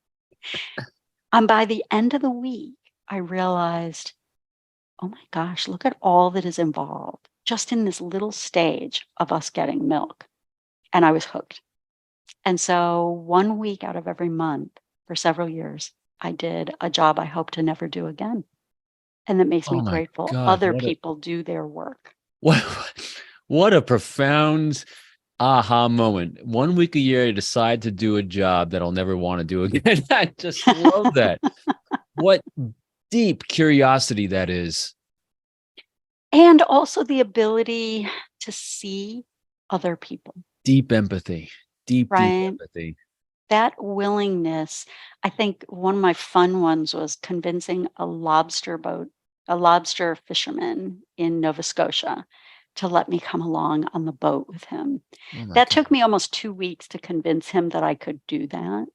And by the end of the week, I realized, oh my gosh, look at all that is involved just in this little stage of us getting milk. And I was hooked. And so 1 week out of every month for several years, I did a job I hope to never do again. And that makes me Oh my grateful God. other people do their work. What, what a profound aha moment. 1 week a year, you decide to do a job that I'll never want to do again. I just love that. What deep curiosity that is. And also the ability to see other people, Deep empathy. Deep right? empathy. That willingness, I think one of my fun ones was convincing a lobster fisherman in Nova Scotia to let me come along on the boat with him. Oh my That God. took me almost 2 weeks to convince him that I could do that.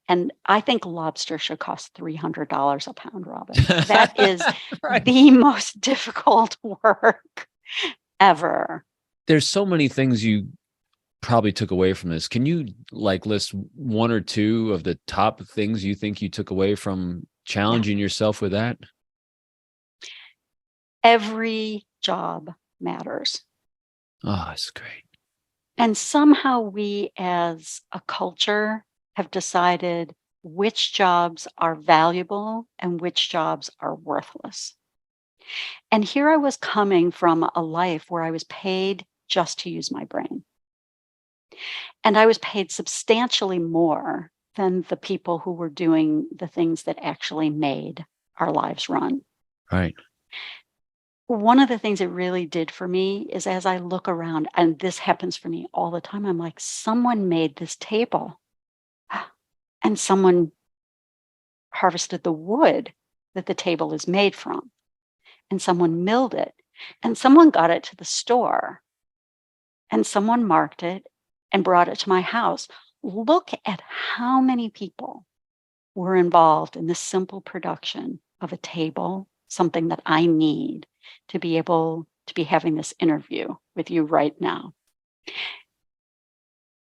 And I think lobster should cost $300 a pound, Robin. That is Right. the most difficult work ever. There's so many things you probably took away from this. Can you like list one or two of the top things you think you took away from Yeah. challenging yourself with that? Every job matters. Oh, that's great. And somehow we as a culture have decided which jobs are valuable and which jobs are worthless. And here I was coming from a life where I was paid just to use my brain. And I was paid substantially more than the people who were doing the things that actually made our lives run. Right. One of the things it really did for me is as I look around, and this happens for me all the time, I'm like, someone made this table and someone harvested the wood that the table is made from, and someone milled it, and someone got it to the store, and someone marked it and brought it to my house. Look at how many people were involved in this simple production of a table, something that I need to be able to be having this interview with you right now.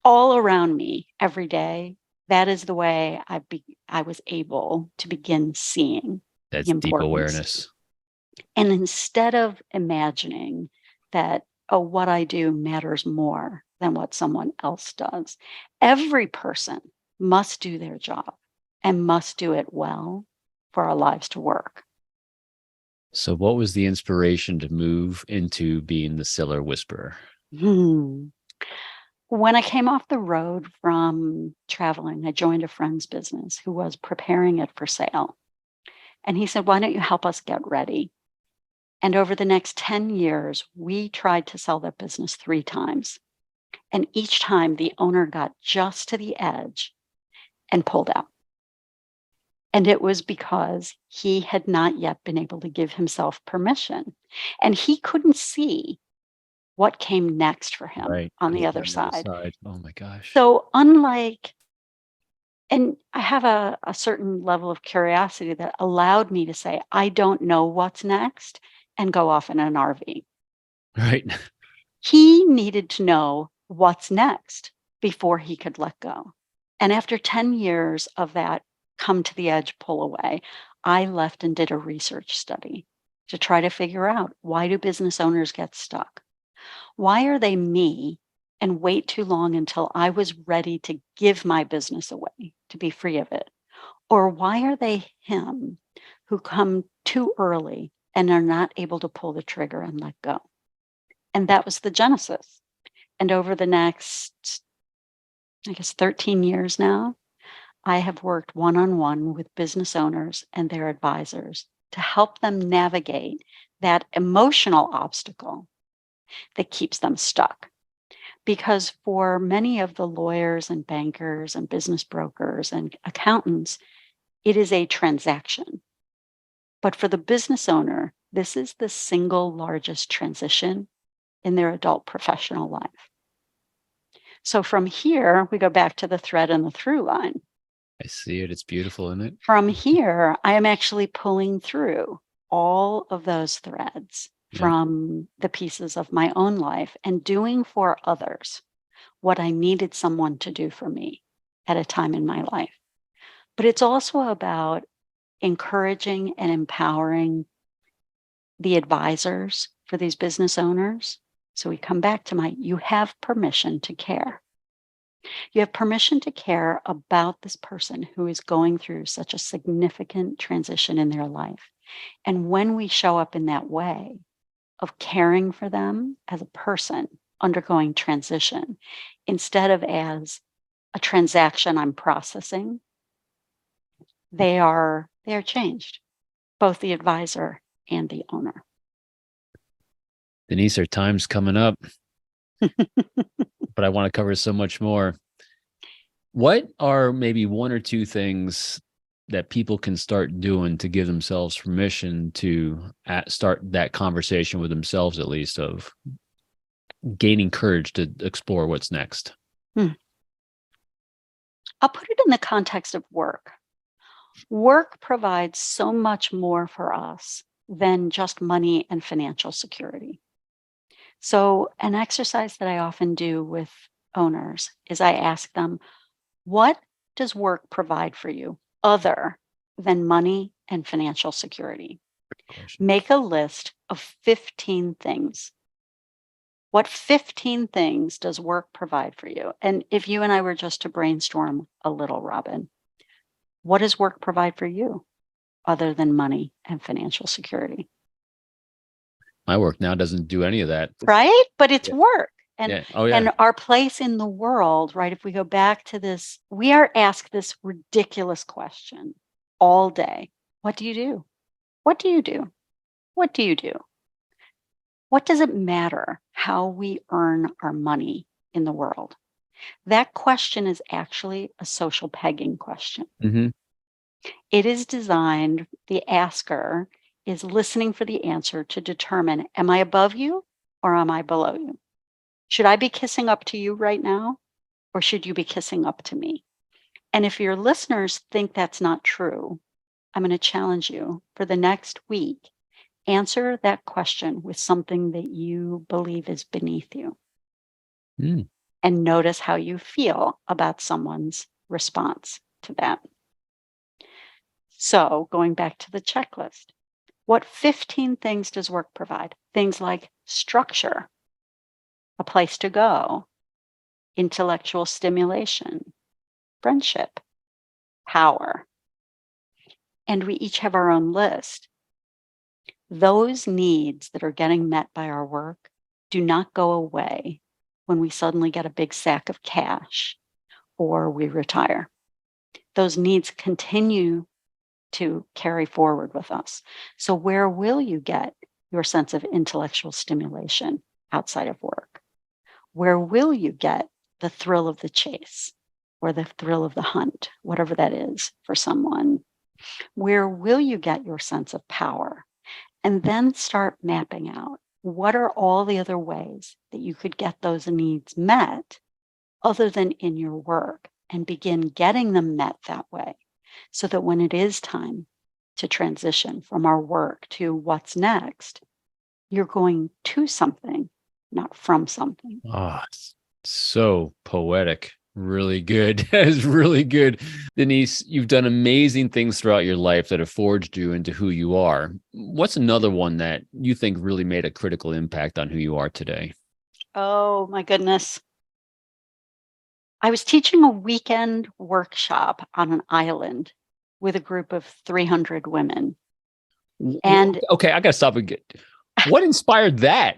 All around me every day, that is the way I was able to begin seeing the That's deep importance. awareness. And instead of imagining that, oh, what I do matters more than what someone else does, every person must do their job and must do it well for our lives to work. So, what was the inspiration to move into being the Cellar Whisperer? Hmm. When I came off the road from traveling, I joined a friend's business who was preparing it for sale. And he said, why don't you help us get ready? And over the next 10 years, we tried to sell that business 3 times. And each time the owner got just to the edge and pulled out. And it was because he had not yet been able to give himself permission. And he couldn't see what came next for him Right. on On the other the other side. side. Oh my gosh. So, unlike, and I have a certain level of curiosity that allowed me to say, I don't know what's next, and go off in an RV. Right. He needed to know what's next before he could let go. And after 10 years of that come to the edge, pull away, I left and did a research study to try to figure out, why do business owners get stuck? Why are they me and wait too long until I was ready to give my business away to be free of it? Or why are they him who come too early and are not able to pull the trigger and let go? And that was the genesis. And over the next, I guess, 13 years now, I have worked one on one with business owners and their advisors to help them navigate that emotional obstacle that keeps them stuck. Because for many of the lawyers and bankers and business brokers and accountants, it is a transaction. But for the business owner, this is the single largest transition in their adult professional life. So from here, we go back to the thread and the through line. I see it. It's beautiful, isn't it? From here, I am actually pulling through all of those threads Yeah. from the pieces of my own life and doing for others what I needed someone to do for me at a time in my life. But it's also about encouraging and empowering the advisors for these business owners. So we come back to you have permission to care. You have permission to care about this person who is going through such a significant transition in their life. And when we show up in that way of caring for them as a person undergoing transition, instead of as a transaction I'm processing, they are changed, both the advisor and the owner. Denise, our time's coming up, but I want to cover so much more. What are maybe one or two things that people can start doing to give themselves permission to start that conversation with themselves, at least, of gaining courage to explore what's next? I'll put it in the context of work. Work provides so much more for us than just money and financial security. So an exercise that I often do with owners is I ask them, what does work provide for you other than money and financial security? Make a list of 15 things. What 15 things does work provide for you? And if you and I were just to brainstorm a little, Robin, what does work provide for you other than money and financial security? My work now doesn't do any of that. Right? But it's work. And, yeah. Oh, yeah. And our place in the world, right? If we go back to this, we are asked this ridiculous question all day. What do you do? What do you do? What do you do? What does it matter how we earn our money in the world? That question is actually a social pegging question. Mm-hmm. It is designed, the asker is listening for the answer to determine, am I above you or am I below you? Should I be kissing up to you right now, or should you be kissing up to me? And if your listeners think that's not true, I'm going to challenge you for the next week. Answer that question with something that you believe is beneath you. And notice how you feel about someone's response to that. So going back to the checklist, what 15 things does work provide? Things like structure, a place to go, intellectual stimulation, friendship, power. And we each have our own list. Those needs that are getting met by our work do not go away when we suddenly get a big sack of cash or we retire. Those needs continue to carry forward with us. So where will you get your sense of intellectual stimulation outside of work? Where will you get the thrill of the chase or the thrill of the hunt, whatever that is for someone? Where will you get your sense of power? And then start mapping out, what are all the other ways that you could get those needs met other than in your work, and begin getting them met that way, so that when it is time to transition from our work to what's next, you're going to something, not from something. Oh, so poetic. Really good. That is really good. Denise, you've done amazing things throughout your life that have forged you into who you are. What's another one that you think really made a critical impact on who you are today? Oh, my goodness. I was teaching a weekend workshop on an island with a group of 300 women. And okay, I got to stop again. What inspired that?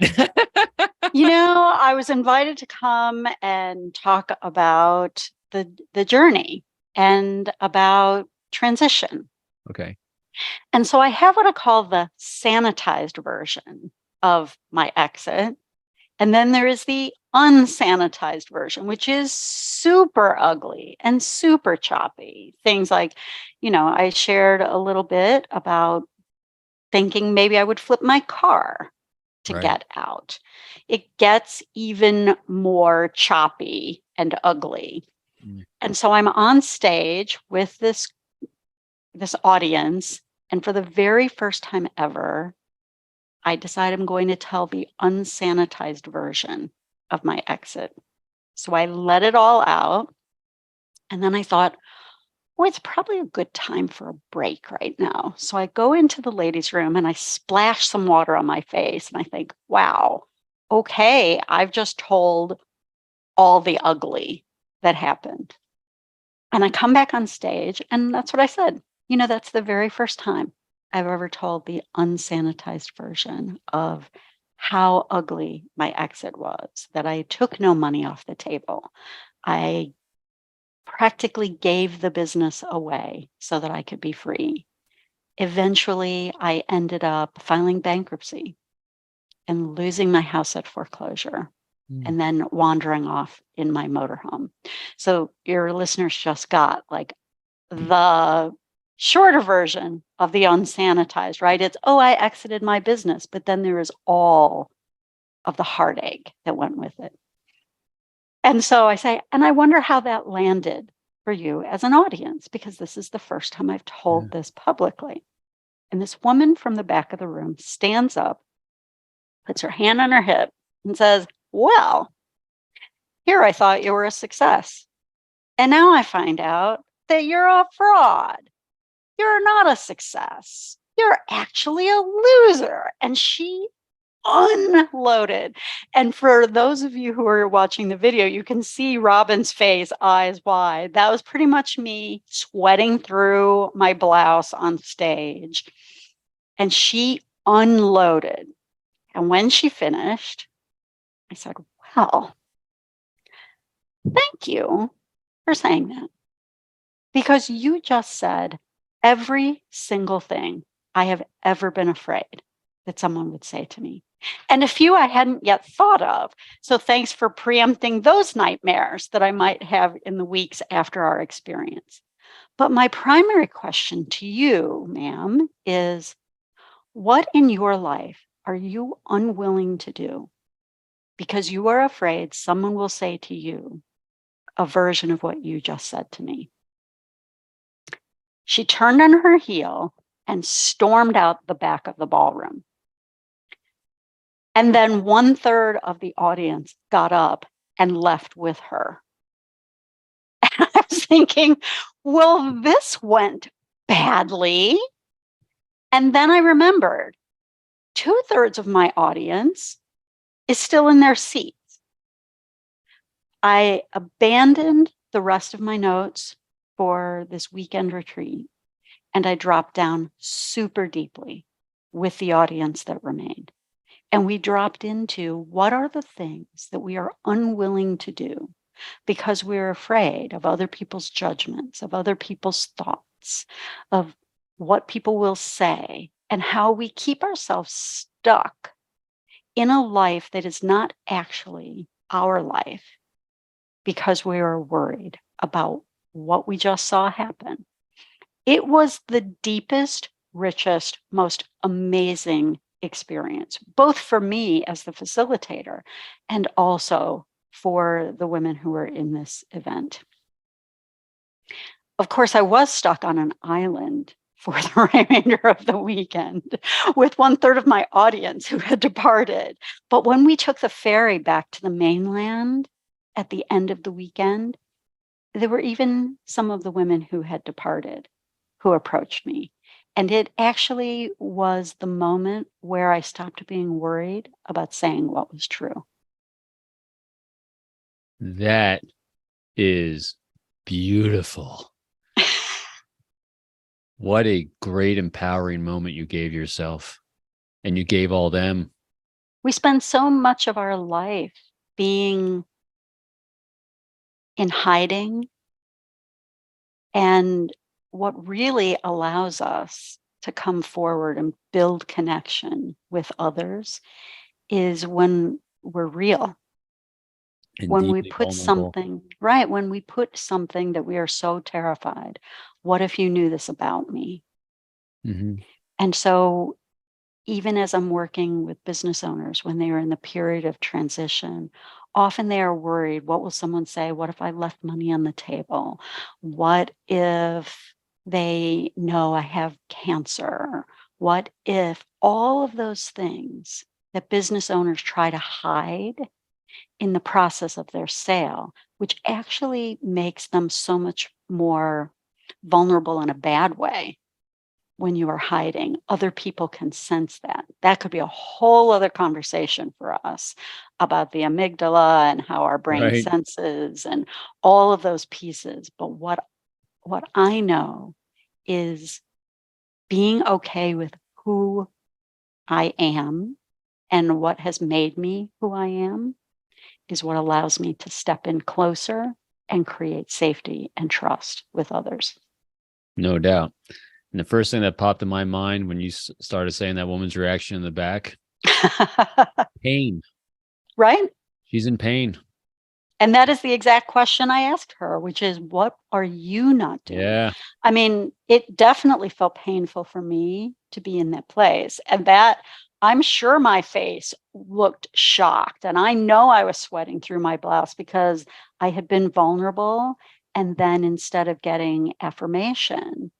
I was invited to come and talk about the journey and about transition. Okay. And so I have what I call the sanitized version of my exit. And then there is the unsanitized version, which is super ugly and super choppy. Things like, I shared a little bit about thinking maybe I would flip my car to get out. It gets even more choppy and ugly. And so I'm on stage with this audience, and for the very first time ever, I decide I'm going to tell the unsanitized version of my exit. So I let it all out. And then I thought, oh, it's probably a good time for a break right now. So I go into the ladies' room and I splash some water on my face and I think, wow, okay, I've just told all the ugly that happened. And I come back on stage and that's what I said. That's the very first time I've ever told the unsanitized version of how ugly my exit was, that I took no money off the table. I practically gave the business away so that I could be free. Eventually, I ended up filing bankruptcy and losing my house at foreclosure and then wandering off in my motorhome. So your listeners just got like the shorter version of the unsanitized, right? It's, oh, I exited my business, but then there is all of the heartache that went with it. And so I say, and I wonder how that landed for you as an audience, because this is the first time I've told this publicly. And this woman from the back of the room stands up, puts her hand on her hip, and says, well, here I thought you were a success. And now I find out that you're a fraud. You're not a success. You're actually a loser. And she unloaded. And for those of you who are watching the video, you can see Robin's face, eyes wide. That was pretty much me sweating through my blouse on stage. And she unloaded. And when she finished, I said, well, thank you for saying that. Because you just said every single thing I have ever been afraid that someone would say to me. And a few I hadn't yet thought of. So thanks for preempting those nightmares that I might have in the weeks after our experience. But my primary question to you, ma'am, is what in your life are you unwilling to do because you are afraid someone will say to you a version of what you just said to me? She turned on her heel and stormed out the back of the ballroom. And then 1/3 of the audience got up and left with her. And I was thinking, well, this went badly. And then I remembered 2/3 of my audience is still in their seats. I abandoned the rest of my notes for this weekend retreat, and I dropped down super deeply with the audience that remained. And we dropped into what are the things that we are unwilling to do because we're afraid of other people's judgments, of other people's thoughts, of what people will say, and how we keep ourselves stuck in a life that is not actually our life because we are worried about what we just saw happen. It was the deepest, richest, most amazing experience, both for me as the facilitator and also for the women who were in this event. Of course, I was stuck on an island for the remainder of the weekend with 1/3 of my audience who had departed. But when we took the ferry back to the mainland at the end of the weekend, there were even some of the women who had departed who approached me. And it actually was the moment where I stopped being worried about saying what was true. That is beautiful. What a great, empowering moment you gave yourself, and you gave all them. We spend so much of our life being in hiding. And what really allows us to come forward and build connection with others is when we're real. And When we deeply put vulnerable. something, right, when we put something that we are so terrified, what if you knew this about me? Mm-hmm. And so even as I'm working with business owners when they are in the period of transition, often they are worried, what will someone say? What if I left money on the table? What if they know I have cancer? What if all of those things that business owners try to hide in the process of their sale, which actually makes them so much more vulnerable in a bad way when you are hiding. Other people can sense that. That could be a whole other conversation for us about the amygdala and how our brain Right. senses and all of those pieces. But what I know is being okay with who I am and what has made me who I am is what allows me to step in closer and create safety and trust with others. No doubt. And the first thing that popped in my mind when you started saying that woman's reaction in the back, pain. Right? She's in pain. And that is the exact question I asked her, which is, what are you not doing? Yeah. I mean, it definitely felt painful for me to be in that place. And that, I'm sure my face looked shocked. And I know I was sweating through my blouse because I had been vulnerable. And then instead of getting affirmation,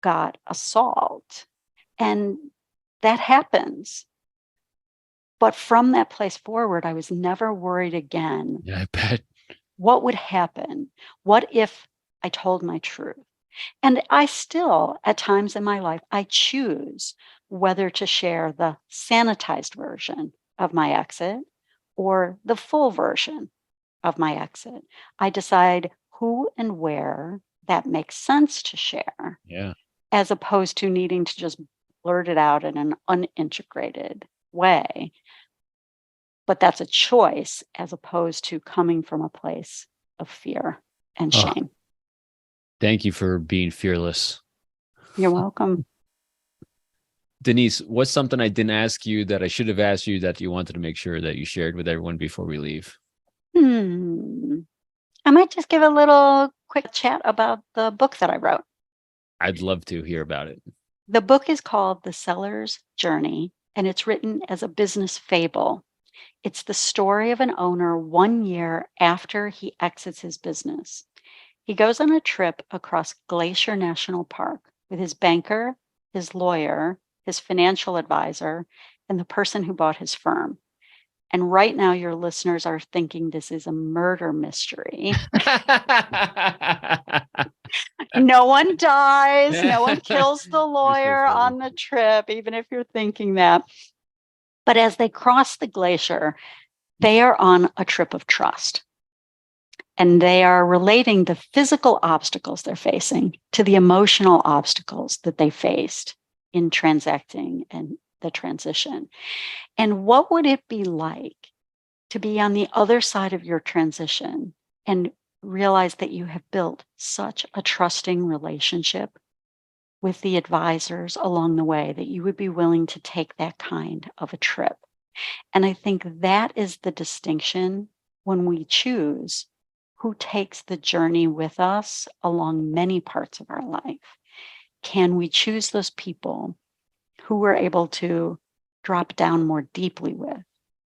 got assault. And that happens. But from that place forward, I was never worried again. Yeah, I bet. What would happen? What if I told my truth? And I still, at times in my life, I choose whether to share the sanitized version of my exit or the full version of my exit. I decide who and where that makes sense to share, Yeah. as opposed to needing to just blurt it out in an unintegrated way. But that's a choice as opposed to coming from a place of fear and Oh, shame. thank you for being fearless. You're welcome. Denise, what's something I didn't ask you that I should have asked you that you wanted to make sure that you shared with everyone before we leave? I might just give a little quick chat about the book that I wrote. I'd love to hear about it. The book is called The Seller's Journey, and it's written as a business fable. It's the story of an owner 1 year after he exits his business. He goes on a trip across Glacier National Park with his banker, his lawyer, his financial advisor, and the person who bought his firm. And right now, your listeners are thinking this is a murder mystery. No one dies, no one kills the You're so lawyer funny. on the trip, even if you're thinking that. But as they cross the glacier, they are on a trip of trust. And they are relating the physical obstacles they're facing to the emotional obstacles that they faced in transacting and the transition. And what would it be like to be on the other side of your transition and realize that you have built such a trusting relationship with the advisors along the way that you would be willing to take that kind of a trip? And I think that is the distinction when we choose who takes the journey with us along many parts of our life. Can we choose those people who we're able to drop down more deeply with,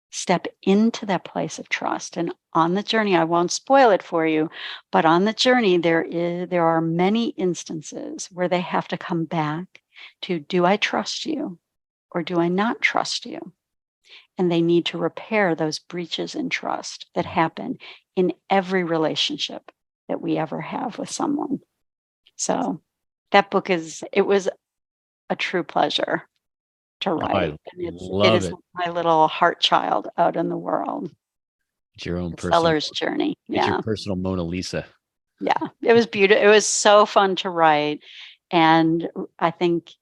step into that place of trust? And on the journey, I won't spoil it for you, but on the journey, there are many instances where they have to come back to, do I trust you or do I not trust you? And they need to repair those breaches in trust that happen in every relationship that we ever have with someone. So that book it was a true pleasure to Oh, I write. And it love is it. my little heart child out in the world. It's your own The personal, seller's journey. it's your Yeah. personal Mona Lisa. Yeah. It was beautiful. It was so fun to write. And I think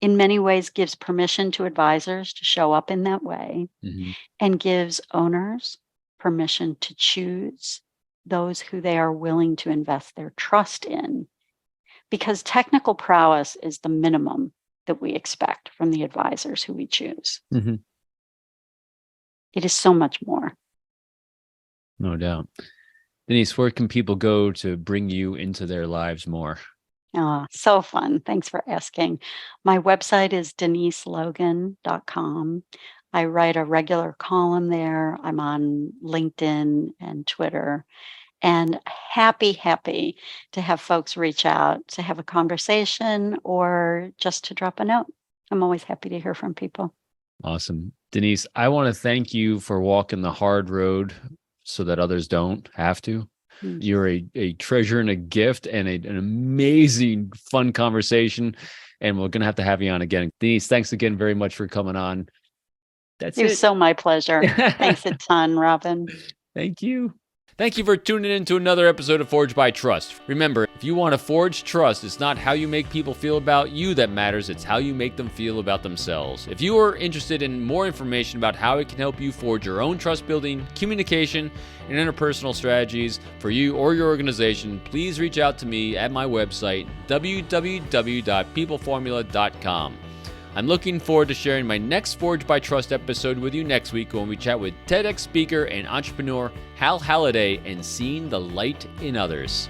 in many ways gives permission to advisors to show up in that way, Mhm. and gives owners permission to choose those who they are willing to invest their trust in, because technical prowess is the minimum that we expect from the advisors who we choose. Mhm. It is so much more. No doubt. Denise, where can people go to bring you into their lives more? Oh, so fun. Thanks for asking. My website is deniselogan.com. I write a regular column there. I'm on LinkedIn and Twitter, and happy to have folks reach out to have a conversation or just to drop a note. I'm always happy to hear from people. Awesome. Denise, I want to thank you for walking the hard road so that others don't have to. You're a treasure and a gift and an amazing, fun conversation. And we're going to have you on again. Denise, thanks again very much for coming on. That's it. It was so my pleasure. Thanks a ton, Robin. Thank you. Thank you for tuning in to another episode of Forged by Trust. Remember, if you want to forge trust, it's not how you make people feel about you that matters, it's how you make them feel about themselves. If you are interested in more information about how it can help you forge your own trust building, communication, and interpersonal strategies for you or your organization, please reach out to me at my website, www.peopleformula.com. I'm looking forward to sharing my next Forged by Trust episode with you next week when we chat with TEDx speaker and entrepreneur Hal Halliday and seeing the light in others.